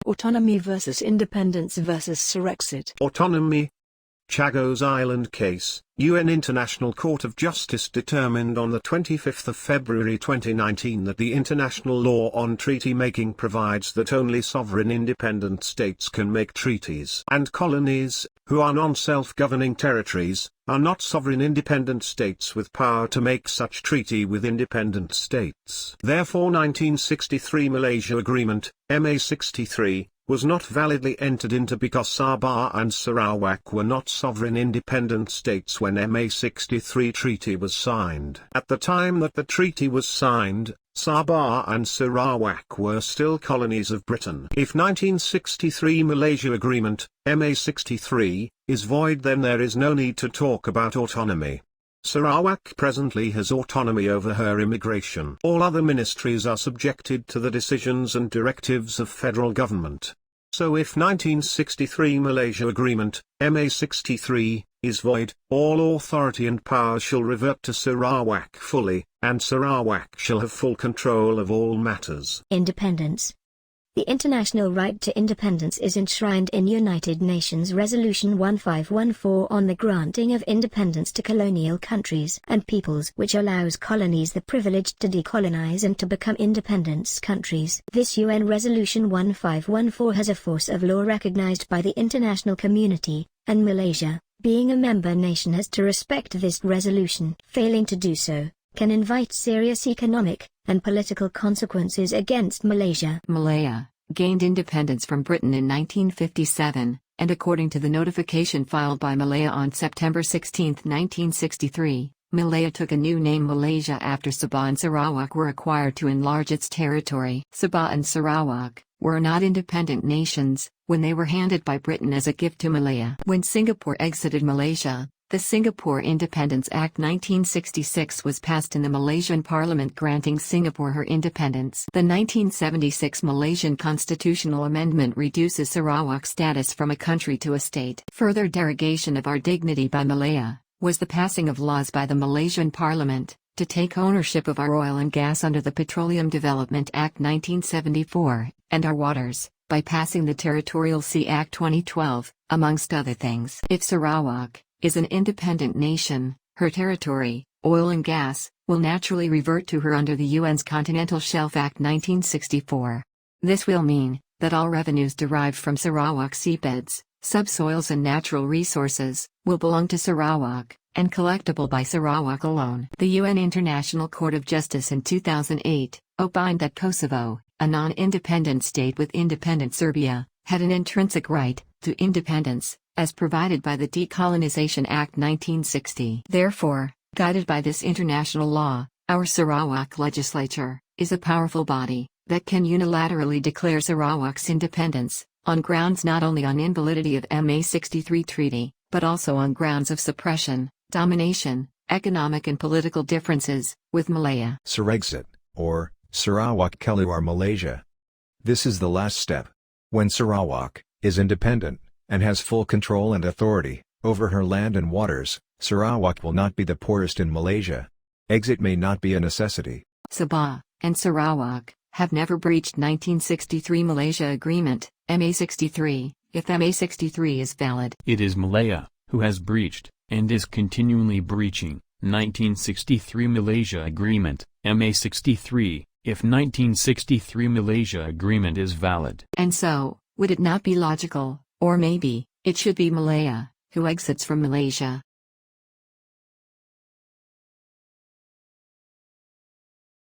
Autonomy versus Independence versus Sarexit. Autonomy. Chagos Island case. UN International Court of Justice determined on the 25th of February 2019 that the international law on treaty making provides that only sovereign independent states can make treaties. And colonies, who are non-self-governing territories, are not sovereign independent states with power to make such treaty with independent states. Therefore 1963 Malaysia Agreement, MA63, was not validly entered into because Sabah and Sarawak were not sovereign independent states when MA63 Treaty was signed. At the time that the treaty was signed, Sabah and Sarawak were still colonies of Britain. If 1963 Malaysia Agreement, MA63, is void, then there is no need to talk about autonomy. Sarawak presently has autonomy over her immigration. All other ministries are subjected to the decisions and directives of federal government. So if 1963 Malaysia Agreement, MA63, is void, all authority and power shall revert to Sarawak fully, and Sarawak shall have full control of all matters. Independence. The international right to independence is enshrined in United Nations Resolution 1514 on the granting of independence to colonial countries and peoples, which allows colonies the privilege to decolonize and to become independent countries. This UN Resolution 1514 has a force of law recognized by the international community, and Malaysia, being a member nation, has to respect this resolution. Failing to do so can invite serious economic and political consequences against Malaysia. Malaya gained independence from Britain in 1957, and according to the notification filed by Malaya on September 16, 1963, Malaya took a new name Malaysia after Sabah and Sarawak were acquired to enlarge its territory. Sabah and Sarawak were not independent nations when they were handed by Britain as a gift to Malaya. When Singapore exited Malaysia, the Singapore Independence Act 1966 was passed in the Malaysian Parliament, granting Singapore her independence. The 1976 Malaysian constitutional amendment reduces Sarawak's status from a country to a state. Further derogation of our dignity by Malaya was the passing of laws by the Malaysian Parliament to take ownership of our oil and gas under the Petroleum Development Act 1974, and our waters, by passing the Territorial Sea Act 2012, amongst other things. If Sarawak is an independent nation, her territory, oil and gas, will naturally revert to her under the UN's Continental Shelf Act 1964. This will mean that all revenues derived from Sarawak seabeds, subsoils and natural resources, will belong to Sarawak, and collectible by Sarawak alone. The UN International Court of Justice in 2008 opined that Kosovo, a non-independent state with independent Serbia, had an intrinsic right to independence, as provided by the Decolonization Act 1960. Therefore, guided by this international law, our Sarawak legislature is a powerful body that can unilaterally declare Sarawak's independence, on grounds not only on invalidity of MA63 Treaty, but also on grounds of suppression, domination, economic and political differences, with Malaya. Sarexit, or Sarawak Keluar Malaysia. This is the last step. When Sarawak is independent, and has full control and authority over her land and waters, Sarawak will not be the poorest in Malaysia. Exit may not be a necessity. Sabah and Sarawak have never breached 1963 Malaysia Agreement, MA63, if MA63 is valid. It is Malaya who has breached, and is continually breaching, 1963 Malaysia Agreement, MA63, if 1963 Malaysia Agreement is valid. And so, would it not be logical, or maybe, it should be Malaya who exits from Malaysia,